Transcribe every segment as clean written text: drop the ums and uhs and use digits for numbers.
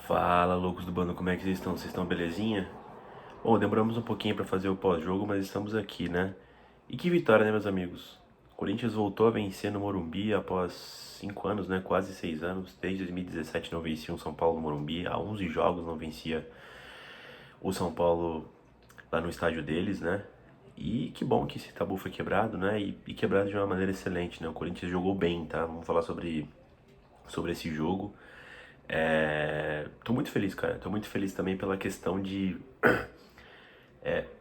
Fala, loucos do bando, como é que vocês estão? Vocês estão belezinha? Bom, demoramos um pouquinho pra fazer o pós-jogo, mas estamos aqui, né? E que vitória, né, meus amigos? O Corinthians voltou a vencer no Morumbi após 5 anos, né? Quase 6 anos. Desde 2017 não vencia um São Paulo no Morumbi. Há 11 jogos não vencia o São Paulo lá no estádio deles, né? E que bom que esse tabu foi quebrado, né? E quebrado de uma maneira excelente, né? O Corinthians jogou bem, tá? Vamos falar sobre esse jogo. Tô muito feliz, cara. Tô muito feliz também pela questão de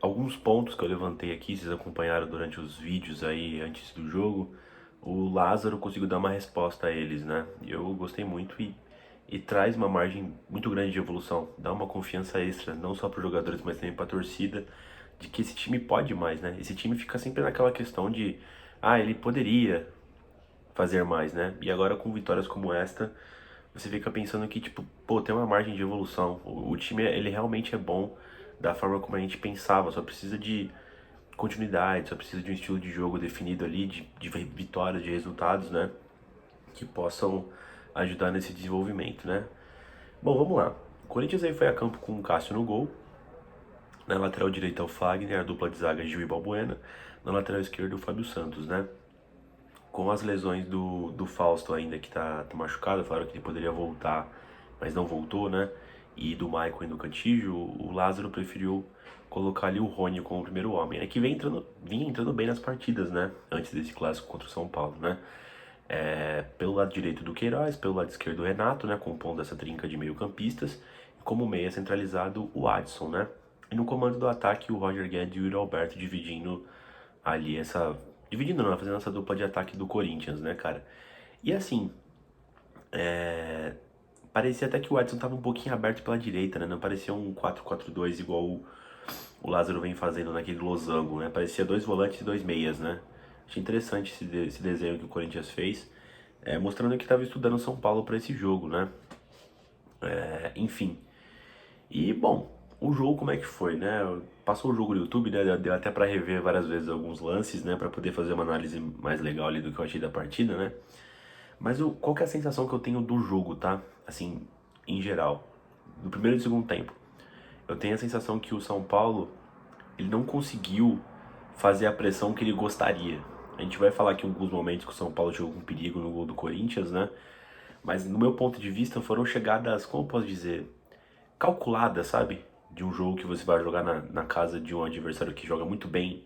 alguns pontos que eu levantei aqui. Vocês acompanharam durante os vídeos aí antes do jogo. O Lázaro conseguiu dar uma resposta a eles, né? E eu gostei muito e traz uma margem muito grande de evolução. Dá uma confiança extra, não só para os jogadores, mas também para a torcida, de que esse time pode mais, né? Esse time fica sempre naquela questão de, ele poderia fazer mais, né? E agora com vitórias como esta, você fica pensando que, tipo, pô, tem uma margem de evolução. O time, ele realmente é bom da forma como a gente pensava, só precisa de continuidade, só precisa de um estilo de jogo definido ali, de vitórias, de resultados, né? Que possam ajudar nesse desenvolvimento, né? Bom, vamos lá. O Corinthians aí foi a campo com o Cássio no gol, na lateral direita o Fagner, a dupla de zaga Gil e Balbuena, na lateral esquerda o Fábio Santos, né? Com as lesões do Fausto ainda, que tá machucado, falaram que ele poderia voltar, mas não voltou, né? E do Maicon e do Cantillo, o Lázaro preferiu colocar ali o Rony como o primeiro homem, né? Que vinha entrando bem nas partidas, né? Antes desse clássico contra o São Paulo, né? Pelo lado direito do Queiroz, pelo lado esquerdo o Renato, né? Compondo essa trinca de meio-campistas. E como meia centralizado o Adson, né? E no comando do ataque o Roger Guedes e o Yuri Alberto dividindo ali essa. Dividindo não, fazendo essa dupla de ataque do Corinthians, né, cara? E assim, parecia até que o Edson tava um pouquinho aberto pela direita, né? Não parecia um 4-4-2 igual o Lázaro vem fazendo naquele losango, né? Parecia dois volantes e dois meias, né? Achei interessante esse desenho que o Corinthians fez, mostrando que estava estudando São Paulo para esse jogo, né? Enfim. E, bom, o jogo como é que foi, né? Passou o jogo no YouTube, né? Deu até para rever várias vezes alguns lances, né? Para poder fazer uma análise mais legal ali do que eu achei da partida, né? Mas qual que é a sensação que eu tenho do jogo, tá? Assim, em geral. No primeiro e segundo tempo. Eu tenho a sensação que o São Paulo, ele não conseguiu fazer a pressão que ele gostaria. A gente vai falar aqui em alguns momentos que o São Paulo jogou com perigo no gol do Corinthians, né? Mas no meu ponto de vista foram chegadas, como eu posso dizer, calculadas, sabe? De um jogo que você vai jogar na casa de um adversário que joga muito bem,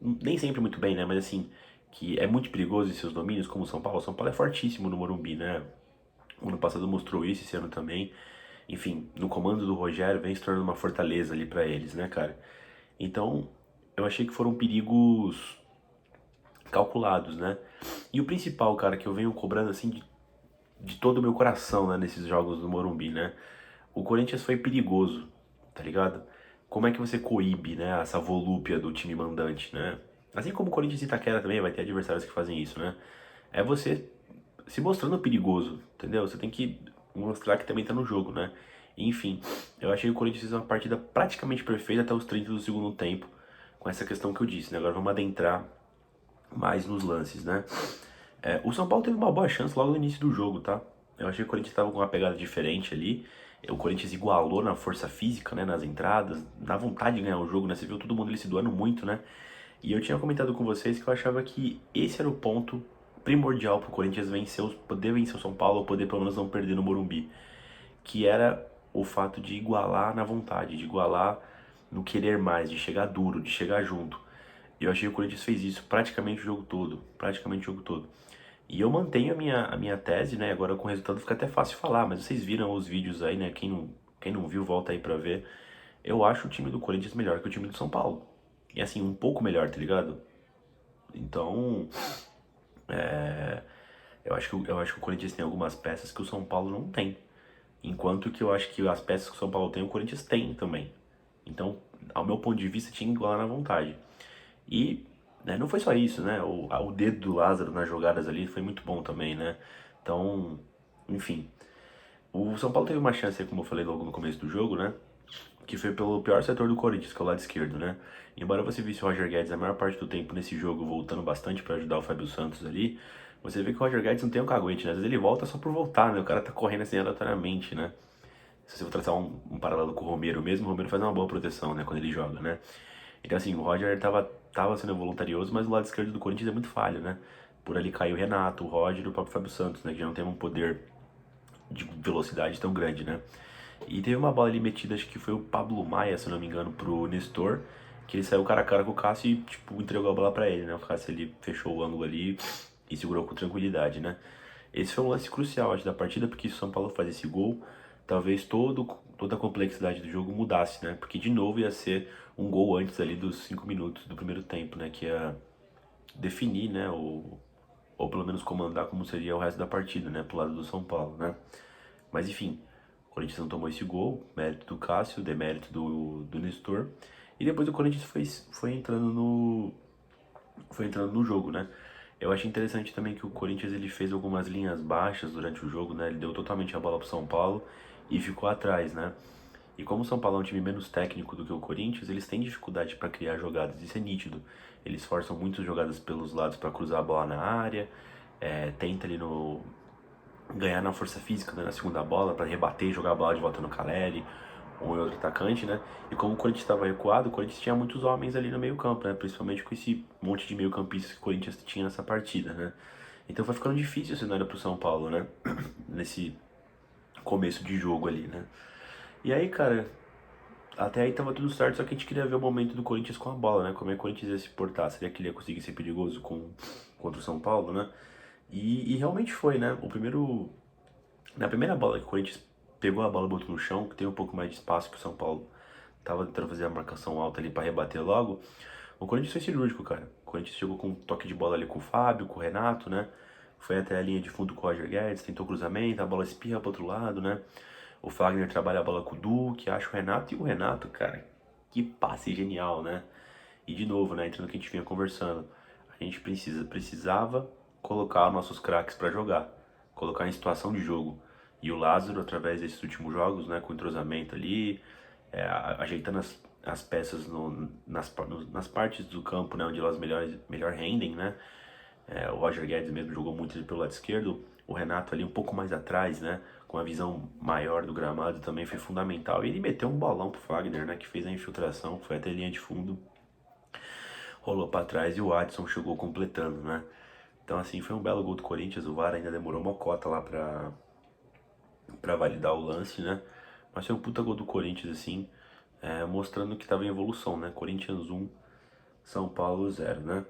nem sempre muito bem, né? Mas assim, que é muito perigoso em seus domínios, como o São Paulo. O São Paulo é fortíssimo no Morumbi, né? O ano passado mostrou isso, esse ano também. Enfim, no comando do Rogério vem se tornando uma fortaleza ali pra eles, né, cara? Então, eu achei que foram perigos calculados, né? E o principal, cara, que eu venho cobrando assim de todo o meu coração, né, nesses jogos do Morumbi, né? O Corinthians foi perigoso, tá ligado? Como é que você coíbe, né, essa volúpia do time mandante, né? Assim como o Corinthians e Itaquera também vai ter adversários que fazem isso, né? É você se mostrando perigoso, entendeu? Você tem que mostrar que também tá no jogo, né? Enfim, eu achei que o Corinthians fez uma partida praticamente perfeita até os 30 do segundo tempo, com essa questão que eu disse, né? Agora vamos adentrar mais nos lances, né? O São Paulo teve uma boa chance logo no início do jogo, tá? Eu achei que o Corinthians estava com uma pegada diferente ali. O Corinthians igualou na força física, né? Nas entradas, na vontade de ganhar o jogo, né? Você viu todo mundo ali se doando muito, né? E eu tinha comentado com vocês que eu achava que esse era o ponto primordial pro Corinthians poder vencer o São Paulo, ou poder pelo menos não perder no Morumbi. Que era o fato de igualar na vontade, de igualar no querer mais, de chegar duro, de chegar junto. E eu achei que o Corinthians fez isso praticamente o jogo todo, praticamente o jogo todo. E eu mantenho a minha tese, né? Agora com o resultado fica até fácil falar, mas vocês viram os vídeos aí, né? Quem não viu, volta aí pra ver. Eu acho o time do Corinthians melhor que o time do São Paulo. E assim, um pouco melhor, tá ligado? Então, eu acho que o Corinthians tem algumas peças que o São Paulo não tem. Enquanto que eu acho que as peças que o São Paulo tem, o Corinthians tem também. Então, ao meu ponto de vista, tinha que igualar na vontade. E né, não foi só isso, né? O dedo do Lázaro nas jogadas ali foi muito bom também, né? Então, enfim. O São Paulo teve uma chance, como eu falei logo no começo do jogo, né? Que foi pelo pior setor do Corinthians, que é o lado esquerdo, né? Embora você visse o Roger Guedes a maior parte do tempo nesse jogo voltando bastante pra ajudar o Fábio Santos ali, você vê que o Roger Guedes não tem um caguete, né? Às vezes ele volta só por voltar, né? O cara tá correndo assim aleatoriamente, né? Se você for traçar um paralelo com o Romero faz uma boa proteção, né, quando ele joga, né? Então, assim, o Roger tava sendo voluntarioso, mas o lado esquerdo do Corinthians é muito falho, né? Por ali caiu o Renato, o Roger e o próprio Fábio Santos, né? Que já não tem um poder de velocidade tão grande, né? E teve uma bola ali metida, acho que foi o Pablo Maia, se eu não me engano, pro Nestor, que ele saiu cara a cara com o Cássio e, tipo, entregou a bola pra ele, né? O Cássio, ele fechou o ângulo ali e segurou com tranquilidade, né? Esse foi um lance crucial, acho, da partida, porque se o São Paulo faz esse gol, talvez toda a complexidade do jogo mudasse, né? Porque, de novo, ia ser um gol antes ali dos 5 minutos do primeiro tempo, né? Que ia definir, né? Ou pelo menos comandar como seria o resto da partida, né? Pro lado do São Paulo, né? Mas, enfim, o Corinthians não tomou esse gol, mérito do Cássio, demérito do Nestor. E depois o Corinthians foi entrando no jogo, né? Eu achei interessante também que o Corinthians ele fez algumas linhas baixas durante o jogo, né? Ele deu totalmente a bola pro São Paulo e ficou atrás, né? E como o São Paulo é um time menos técnico do que o Corinthians, eles têm dificuldade para criar jogadas, isso é nítido. Eles forçam muitas jogadas pelos lados para cruzar a bola na área, tenta ali no ganhar na força física, né, na segunda bola, para rebater e jogar a bola de volta no Caleri, um e outro atacante, né? E como o Corinthians estava recuado, o Corinthians tinha muitos homens ali no meio-campo, né? Principalmente com esse monte de meio-campistas que o Corinthians tinha nessa partida, né? Então foi ficando difícil o cenário pro São Paulo, né? Nesse começo de jogo ali, né? E aí, cara, até aí tava tudo certo, só que a gente queria ver o momento do Corinthians com a bola, né? Como é que o Corinthians ia se portar, seria que ele ia conseguir ser perigoso contra o São Paulo, né? E realmente foi, né? Na primeira bola que o Corinthians pegou a bola e botou no chão, que tem um pouco mais de espaço que o São Paulo tava tentando fazer a marcação alta ali para rebater logo, o Corinthians foi cirúrgico, cara. O Corinthians chegou com um toque de bola ali com o Fábio, com o Renato, né? Foi até a linha de fundo com o Roger Guedes, tentou cruzamento, a bola espirra pro outro lado, né? O Fagner trabalha a bola com o Duque, acha o Renato, e o Renato, cara, que passe genial, né? E de novo, né, entrando no que a gente vinha conversando, a gente precisava colocar nossos craques para jogar, colocar em situação de jogo. E o Lázaro, através desses últimos jogos, né, com entrosamento ali, ajeitando as peças nas partes do campo, né, onde elas melhor rendem, né? O Roger Guedes mesmo jogou muito ali pelo lado esquerdo, o Renato ali um pouco mais atrás, né? Com a visão maior do gramado também foi fundamental. E ele meteu um bolão pro Fagner, né? Que fez a infiltração, foi até a linha de fundo, rolou para trás e o Adson chegou completando, né? Então, assim, foi um belo gol do Corinthians. O VAR ainda demorou uma cota lá pra validar o lance, né? Mas foi um puta gol do Corinthians, assim, mostrando que tava em evolução, né? Corinthians 1, São Paulo 0, né?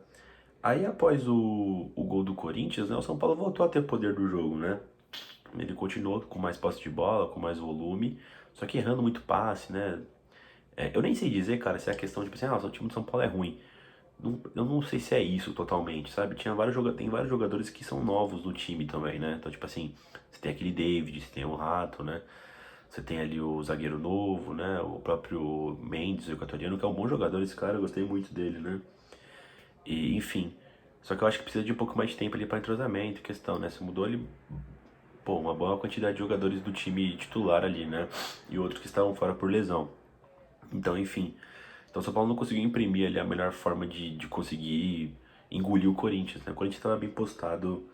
Aí, após o gol do Corinthians, né? O São Paulo voltou a ter poder do jogo, né? Ele continuou com mais posse de bola, com mais volume, só que errando muito passe, né? Eu nem sei dizer, cara, se é a questão de, tipo assim, o time do São Paulo é ruim. Eu não sei se é isso totalmente, sabe? Tem vários jogadores que são novos no time também, né? Então, tipo assim, você tem aquele David, você tem o Rato, né? Você tem ali o zagueiro novo, né? O próprio Mendes, o equatoriano, que é um bom jogador, esse cara, eu gostei muito dele, né? E, enfim. Só que eu acho que precisa de um pouco mais de tempo ali para entrosamento, questão, né? Você mudou ali, pô, uma boa quantidade de jogadores do time titular ali, né? E outros que estavam fora por lesão. Então, enfim. Então, o São Paulo não conseguiu imprimir ali a melhor forma de conseguir engolir o Corinthians, né? O Corinthians estava bem postado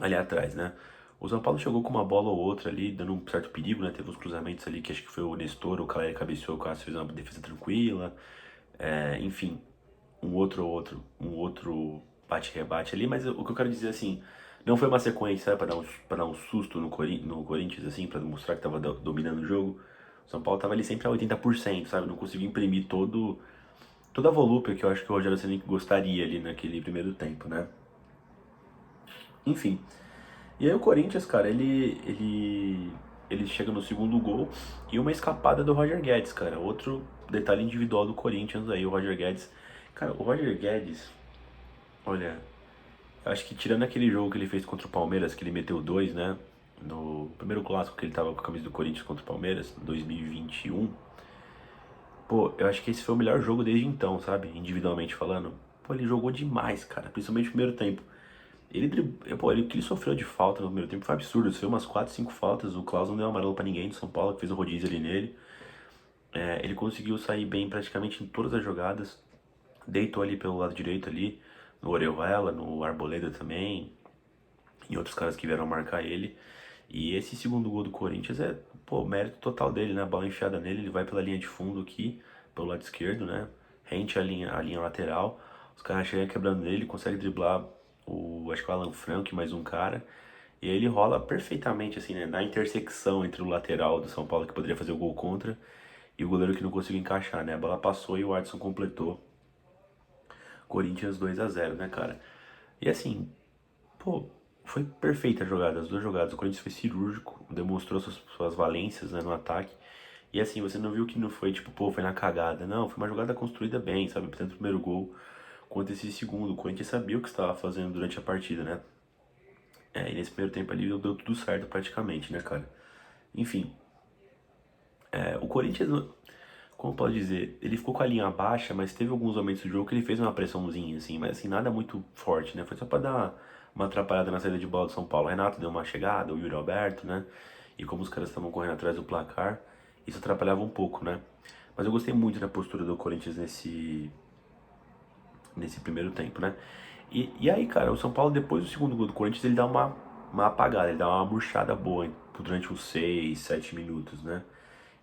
ali atrás, né? O São Paulo chegou com uma bola ou outra ali, dando um certo perigo, né? Teve uns cruzamentos ali que acho que foi o Nestor, o Caleri cabeceou, o Cássio fez uma defesa tranquila. Enfim, um outro bate-rebate ali, mas o que eu quero dizer assim, não foi uma sequência, sabe, pra dar um susto no Corinthians, assim, pra mostrar que tava dominando o jogo. O São Paulo tava ali sempre a 80%, sabe? Não conseguiu imprimir toda a volúpia que eu acho que o Rogério Ceni gostaria ali naquele primeiro tempo, né? Enfim. E aí o Corinthians, cara, ele chega no segundo gol e uma escapada do Roger Guedes, cara. Outro detalhe individual do Corinthians aí, o Roger Guedes. Cara, o Roger Guedes, olha, eu acho que tirando aquele jogo que ele fez contra o Palmeiras, que ele meteu dois, né? No primeiro clássico que ele tava com a camisa do Corinthians contra o Palmeiras, 2021. Pô, eu acho que esse foi o melhor jogo desde então, sabe? Individualmente falando. Pô, ele jogou demais, cara, principalmente no primeiro tempo. O que ele sofreu de falta no primeiro tempo foi absurdo. Ele fez umas 4, 5 faltas. O Klaus não deu amarelo pra ninguém do São Paulo, que fez o rodízio ali nele. Ele conseguiu sair bem praticamente em todas as jogadas. Deitou ali pelo lado direito ali, no Orejuela, no Arboleda também, e outros caras que vieram marcar ele. E esse segundo gol do Corinthians é, pô, mérito total dele, né? A bola enfiada nele, ele vai pela linha de fundo aqui, pelo lado esquerdo, né? Rente a linha lateral. Os caras chegam quebrando nele, consegue driblar acho que o Alan Franco e mais um cara. E aí ele rola perfeitamente, assim, né? Na intersecção entre o lateral do São Paulo, que poderia fazer o gol contra, e o goleiro que não conseguiu encaixar, né? A bola passou e o Adson completou. Corinthians 2-0, né, cara? E assim, pô, foi perfeita a jogada, as duas jogadas. O Corinthians foi cirúrgico, demonstrou suas valências, né, no ataque. E assim, você não viu que não foi tipo, pô, foi na cagada. Não, foi uma jogada construída bem, sabe? Tanto o primeiro gol quanto esse segundo. O Corinthians sabia o que estava fazendo durante a partida, né? E nesse primeiro tempo ali deu tudo certo praticamente, né, cara? Enfim, o Corinthians, como pode dizer, ele ficou com a linha baixa, mas teve alguns momentos do jogo que ele fez uma pressãozinha, assim, mas assim, nada muito forte, né? Foi só pra dar uma atrapalhada na saída de bola do São Paulo. O Renato deu uma chegada, o Yuri Alberto, né? E como os caras estavam correndo atrás do placar, isso atrapalhava um pouco, né? Mas eu gostei muito da postura do Corinthians nesse primeiro tempo, né? E aí, cara, o São Paulo, depois do segundo gol do Corinthians, ele dá uma apagada, ele dá uma murchada boa durante uns 6, 7 minutos, né?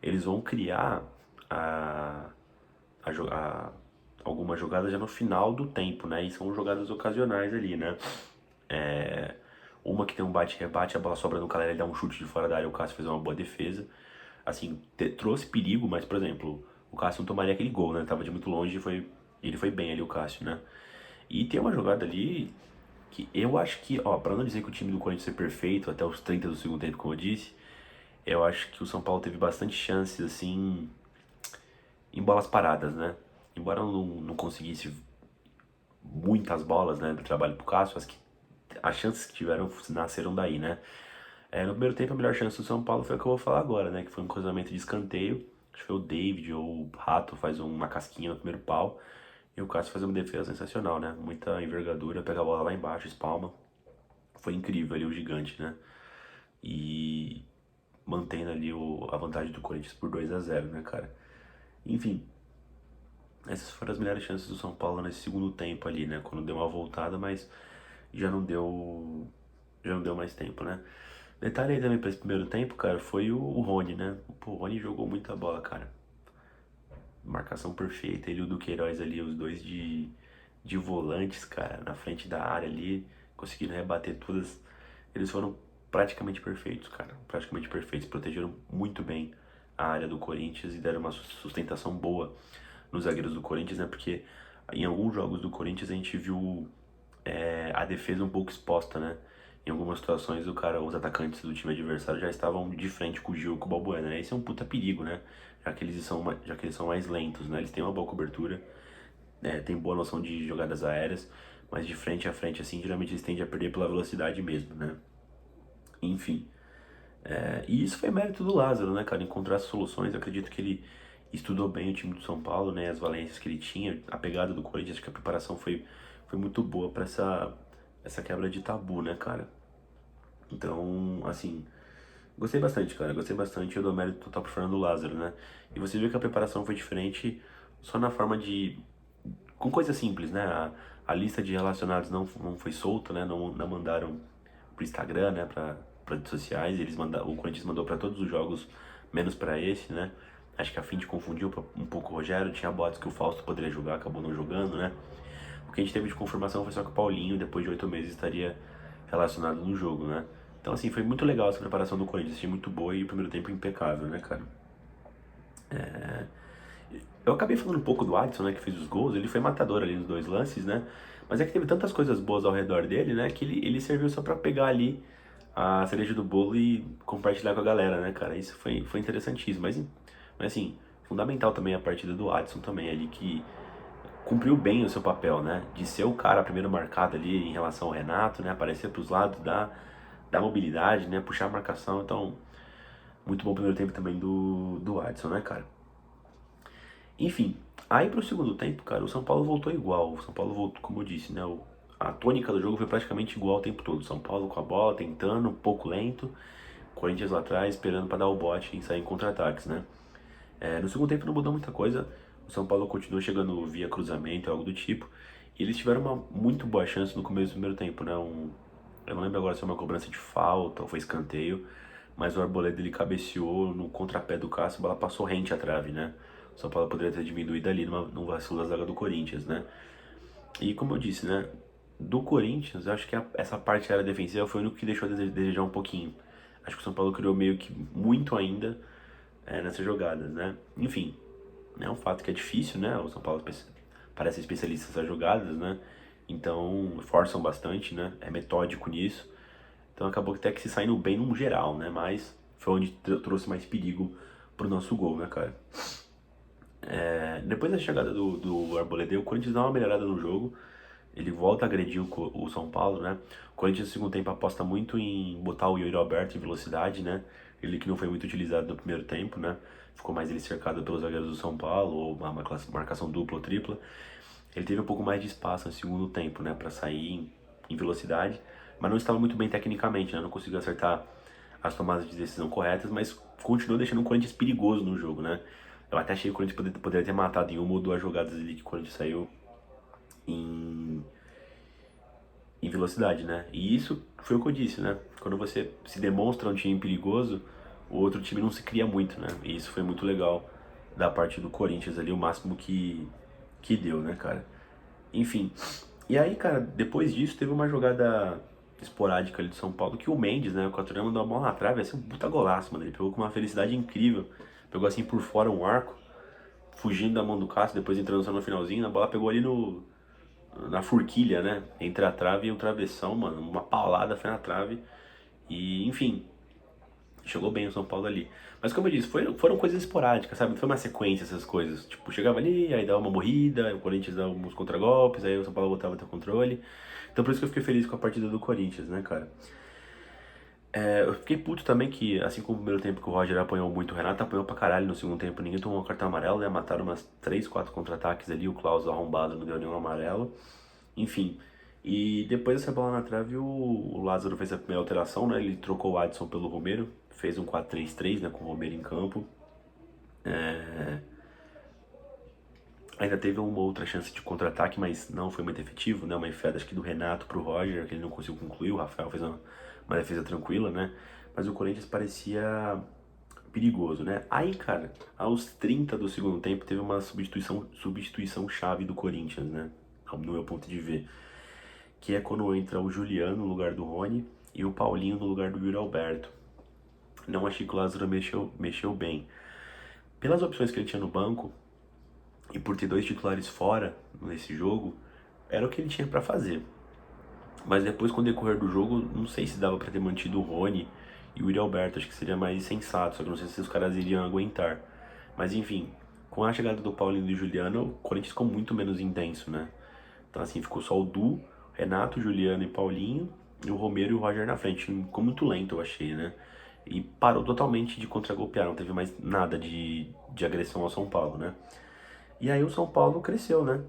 Eles vão criar a, algumas jogadas já no final do tempo, né? E são jogadas ocasionais ali, né? Uma que tem um bate-rebate, a bola sobra no cara, ele dá um chute de fora da área, o Cássio fez uma boa defesa. Assim, trouxe perigo, mas, por exemplo, o Cássio não tomaria aquele gol, né? Tava de muito longe e ele foi bem ali, o Cássio, né? E tem uma jogada ali que eu acho que, ó, pra não dizer que o time do Corinthians é perfeito até os 30 do segundo tempo, como eu disse, eu acho que o São Paulo teve bastante chances, assim, em bolas paradas, né? Embora eu não conseguisse muitas bolas, né, do trabalho pro Cássio, as chances que tiveram nasceram daí, né? No primeiro tempo, a melhor chance do São Paulo foi a que eu vou falar agora, né? Que foi um cruzamento de escanteio. Acho que foi o David ou o Rato faz uma casquinha no primeiro pau. E o Cássio faz uma defesa sensacional, né? Muita envergadura, pega a bola lá embaixo, espalma. Foi incrível ali o gigante, né? E mantendo ali a vantagem do Corinthians por 2-0, né, cara? Enfim, essas foram as melhores chances do São Paulo nesse segundo tempo ali, né? Quando deu uma voltada, mas já não deu, já não deu mais tempo, né? Detalhe aí também pra esse primeiro tempo, cara, foi o Rony, né? Pô, o Rony jogou muita bola, cara. Marcação perfeita, ele e o Duqueiroz ali, os dois de volantes, cara, na frente da área ali, conseguindo rebater todas. Eles foram praticamente perfeitos, cara. Praticamente perfeitos, protegeram muito bem a área do Corinthians e deram uma sustentação boa nos zagueiros do Corinthians, né? Porque em alguns jogos do Corinthians a gente viu a defesa um pouco exposta, né? Em algumas situações os atacantes do time adversário já estavam de frente com o Gil e com o Balbuena, né? Esse é um puta perigo, né? Já que eles são mais lentos, né? Eles têm uma boa cobertura, têm boa noção de jogadas aéreas, mas de frente a frente, assim, geralmente eles tendem a perder pela velocidade mesmo, né? Enfim, e isso foi mérito do Lázaro, né, cara? Encontrar soluções. Eu acredito que ele estudou bem o time do São Paulo, né? As valências que ele tinha, a pegada do Corinthians, acho que a preparação foi muito boa pra essa quebra de tabu, né, cara? Então, assim, gostei bastante, cara. Gostei bastante. Eu dou mérito total pro Fernando Lázaro, né? E você viu que a preparação foi diferente só na forma de. Com coisas simples, né? A lista de relacionados não foi solta, né? Não mandaram pro Instagram, né? Pra redes sociais. O Corinthians mandou pra todos os jogos, menos pra esse, né? Acho que a fim de confundiu um pouco o Rogério. Tinha boatos que o Fausto poderia jogar, acabou não jogando, né? O que a gente teve de confirmação foi só que o Paulinho, depois de 8 meses, estaria relacionado no jogo, né? Então, assim, foi muito legal essa preparação do Corinthians. Achei muito boa e o primeiro tempo impecável, né, cara? Eu acabei falando um pouco do Adson, né, que fez os gols. Ele foi matador ali nos dois lances, né? Mas é que teve tantas coisas boas ao redor dele, né, que ele serviu só pra pegar ali a cereja do bolo e compartilhar com a galera, né, cara? Isso foi interessantíssimo. Mas assim, fundamental também a partida do Adson também ali, que cumpriu bem o seu papel, né? De ser o cara primeiro marcado ali em relação ao Renato, né? Aparecer pros lados, dar mobilidade, né? Puxar a marcação. Então, muito bom primeiro tempo também do Adson, né, cara? Enfim, aí pro segundo tempo, cara, o São Paulo voltou igual. O São Paulo voltou, como eu disse, né? A tônica do jogo foi praticamente igual o tempo todo. São Paulo com a bola, tentando, um pouco lento. Corinthians lá atrás, esperando para dar o bote e sair em contra-ataques, né? No segundo tempo não mudou muita coisa. O São Paulo continuou chegando via cruzamento, algo do tipo. E eles tiveram uma muito boa chance no começo do primeiro tempo, né? Eu não lembro agora se foi uma cobrança de falta ou foi escanteio, mas o Arboleda ele cabeceou no contrapé do Cássio, a bola passou rente à trave, né? O São Paulo poderia ter diminuído ali num vacilo da zaga do Corinthians, né? E como eu disse, né? Do Corinthians, eu acho que essa parte da área defensiva foi o único que deixou a desejar um pouquinho. Acho que o São Paulo criou meio que muito ainda nessas jogadas, né? Enfim, é um fato que é difícil, né? O São Paulo parece especialista nessas jogadas, né? Então, forçam bastante, né? É metódico nisso. Então acabou até que se saindo bem num geral, né? Mas foi onde trouxe mais perigo pro nosso gol, né, cara? Depois da chegada do Arboleda, o Corinthians dá uma melhorada no jogo. Ele volta a agredir o São Paulo, né? O Corinthians no segundo tempo aposta muito em botar o Yuri Alberto em velocidade, né? Ele que não foi muito utilizado no primeiro tempo, né? Ficou mais ele cercado pelos zagueiros do São Paulo, ou uma marcação dupla ou tripla. Ele teve um pouco mais de espaço no segundo tempo, né? Pra sair em velocidade, mas não estava muito bem tecnicamente, né? Não conseguiu acertar as tomadas de decisão corretas, mas continuou deixando o Corinthians perigoso no jogo, né? Eu até achei que o Corinthians poderia ter matado em uma ou duas jogadas ali que o Corinthians saiu em, em velocidade, né? E isso foi o que eu disse, né? Quando você se demonstra um time perigoso, o outro time não se cria muito, né? E isso foi muito legal da parte do Corinthians ali, o máximo que deu, né, cara? Enfim. E aí, cara, depois disso teve uma jogada esporádica ali do São Paulo que o Mendes, né, o Caturama mandou a bola na trave, assim, um puta golaço, mano. Ele pegou com uma felicidade incrível. Pegou assim por fora um arco, fugindo da mão do Cássio, depois entrando só no finalzinho, a bola pegou ali no, na forquilha, né? Entre a trave e o travessão, mano. Uma paulada foi na trave. E, enfim, chegou bem o São Paulo ali. Mas como eu disse, foram coisas esporádicas, sabe? Não foi uma sequência essas coisas. Tipo, chegava ali, aí dava uma morrida, o Corinthians dava uns contragolpes, aí o São Paulo voltava a ter o controle. Então por isso que eu fiquei feliz com a partida do Corinthians, né, cara? Eu fiquei puto também que, assim como no primeiro tempo que o Roger apanhou muito, o Renato apanhou pra caralho no segundo tempo, ninguém tomou um cartão amarelo, né? Mataram umas 3, 4 contra-ataques ali, o Klaus arrombado não deu nenhum amarelo. Enfim. E depois dessa bola na trave, o Lázaro fez a primeira alteração, né? Ele trocou o Adson pelo Romero, fez um 4-3-3, né? Com o Romero em campo. Ainda teve uma outra chance de contra-ataque, mas não foi muito efetivo, né? Uma enfiada acho que do Renato pro Roger, que ele não conseguiu concluir. O Rafael fez uma defesa tranquila, né? Mas o Corinthians parecia perigoso, né? Aí, cara, aos 30 do segundo tempo teve uma substituição chave do Corinthians, né? No meu ponto de ver. Que é quando entra o Juliano no lugar do Rony e o Paulinho no lugar do Yuri Alberto. Não achei que o Lázaro mexeu bem. Pelas opções que ele tinha no banco, e por ter dois titulares fora nesse jogo, era o que ele tinha pra fazer. Mas depois, com o decorrer do jogo, não sei se dava pra ter mantido o Rony e o Yuri Alberto, acho que seria mais sensato, só que não sei se os caras iriam aguentar. Mas enfim, com a chegada do Paulinho e do Juliano, o Corinthians ficou muito menos intenso, né? Então assim, ficou só o Du, Renato, Juliano e Paulinho, e o Romero e o Roger na frente. Ficou muito lento, eu achei, né? E parou totalmente de contragolpear, não teve mais nada de agressão ao São Paulo, né? E aí o São Paulo cresceu, né?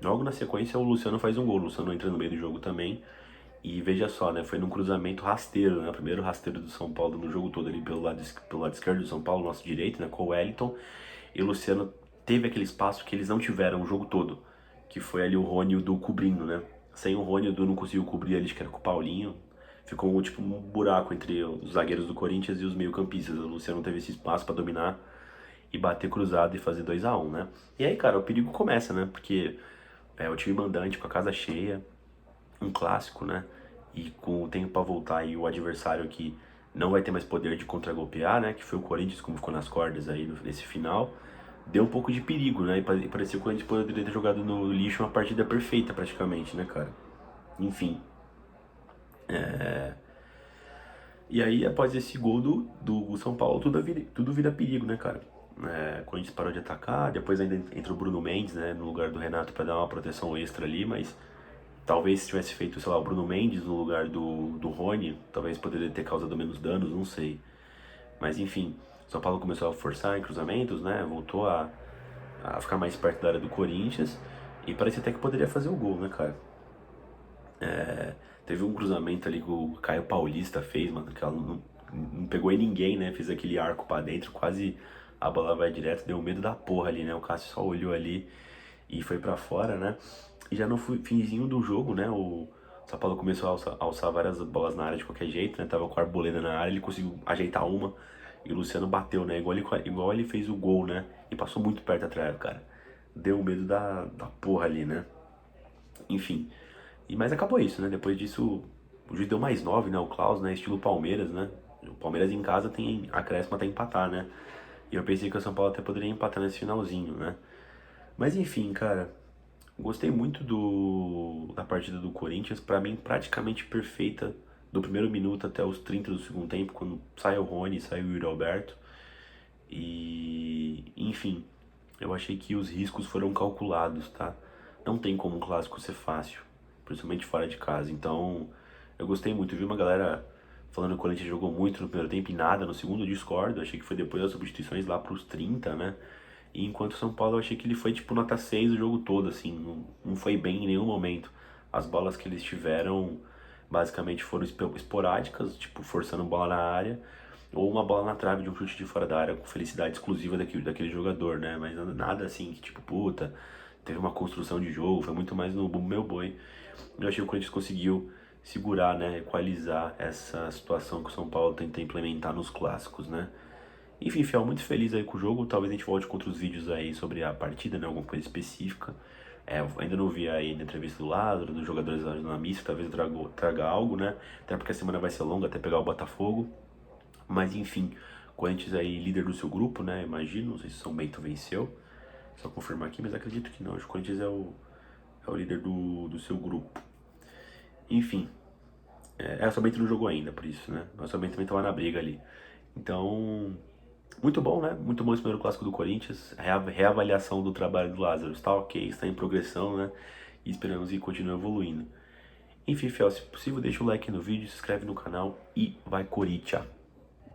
Logo na sequência o Luciano faz um gol, o Luciano entra no meio do jogo também. E veja só, né? Foi num cruzamento rasteiro, né? O primeiro rasteiro do São Paulo no jogo todo ali pelo lado esquerdo do São Paulo, nosso direito, né? Com o Wellington. E o Luciano teve aquele espaço que eles não tiveram o jogo todo. Que foi ali o Rony e o Du cobrindo, né? Sem o Rony, o Du não conseguiu cobrir ali, acho que era com o Paulinho. Ficou tipo um buraco entre os zagueiros do Corinthians e os meio-campistas. O Luciano teve esse espaço para dominar e bater cruzado e fazer 2-1, né? E aí, cara, o perigo começa, né? Porque é o time mandante com a casa cheia, um clássico, né? E com o tempo para voltar e o adversário que não vai ter mais poder de contragolpear, né? Que foi o Corinthians, como ficou nas cordas aí nesse final. Deu um pouco de perigo, né? E parecia que o Corinthians poderia ter jogado no lixo uma partida perfeita, praticamente, né, cara? Enfim. E aí, após esse gol do São Paulo, tudo vira perigo, né, cara? Quando a gente parou de atacar, depois ainda entra o Bruno Mendes, né, no lugar do Renato para dar uma proteção extra ali, mas talvez se tivesse feito, sei lá, o Bruno Mendes no lugar do Rony, talvez poderia ter causado menos danos, não sei. Mas enfim, São Paulo começou a forçar em cruzamentos, né, voltou a ficar mais perto da área do Corinthians e parecia até que poderia fazer o gol, né, cara? Teve um cruzamento ali que o Caio Paulista fez, mano, que ela não pegou em ninguém, né? Fez aquele arco pra dentro, quase a bola vai direto, deu medo da porra ali, né? O Cássio só olhou ali e foi pra fora, né? E já no finzinho do jogo, né? O São Paulo começou a alçar várias bolas na área de qualquer jeito, né? Tava com a Arboleda na área, ele conseguiu ajeitar uma e o Luciano bateu, né? Igual ele fez o gol, né? E passou muito perto atrás, cara. Deu medo da porra ali, né? Enfim. Mas acabou isso, né? Depois disso, o juiz deu mais 9, né? O Klaus, né? Estilo Palmeiras, né? O Palmeiras em casa tem acréscimo até empatar, né? E eu pensei que o São Paulo até poderia empatar nesse finalzinho, né? Mas enfim, cara, gostei muito da partida do Corinthians. Pra mim, praticamente perfeita do primeiro minuto até os 30 do segundo tempo, quando sai o Rony, sai o Yuri Alberto. E, enfim, eu achei que os riscos foram calculados, tá? Não tem como um clássico ser fácil, principalmente fora de casa. Então, eu gostei muito. Vi uma galera falando que o Corinthians jogou muito no primeiro tempo e nada no segundo, eu discordo. Achei que foi depois das substituições lá pros 30, né? E enquanto o São Paulo, eu achei que ele foi tipo nota 6 o jogo todo, assim. Não foi bem em nenhum momento. As bolas que eles tiveram basicamente foram esporádicas, tipo forçando bola na área, ou uma bola na trave de um chute de fora da área com felicidade exclusiva daquele jogador, né? Mas nada assim que tipo, puta, teve uma construção de jogo, foi muito mais no bumbo meu boi. Eu achei que o Corinthians conseguiu segurar, né, equalizar essa situação que o São Paulo tenta implementar nos clássicos, né? Enfim, Fiel, muito feliz aí com o jogo. Talvez a gente volte com outros vídeos aí sobre a partida, né? Alguma coisa específica. Eu ainda não vi aí na entrevista do Lázaro, dos jogadores lá na missa, talvez eu traga algo, né? Até porque a semana vai ser longa até pegar o Botafogo. Mas enfim, Corinthians aí líder do seu grupo, né? Imagino, não sei se o São Bento venceu. Só confirmar aqui, mas acredito que não. Acho que o Corinthians é o líder do seu grupo. Enfim, o São Bento não jogou ainda, por isso, né? Mas o São Bento também tava na briga ali. Então, muito bom, né? Muito bom esse primeiro clássico do Corinthians. Reavaliação do trabalho do Lázaro. Está ok, está em progressão, né? E esperamos que continue evoluindo. Enfim, Fiel, se possível, deixa o like no vídeo, se inscreve no canal e vai Corinthians!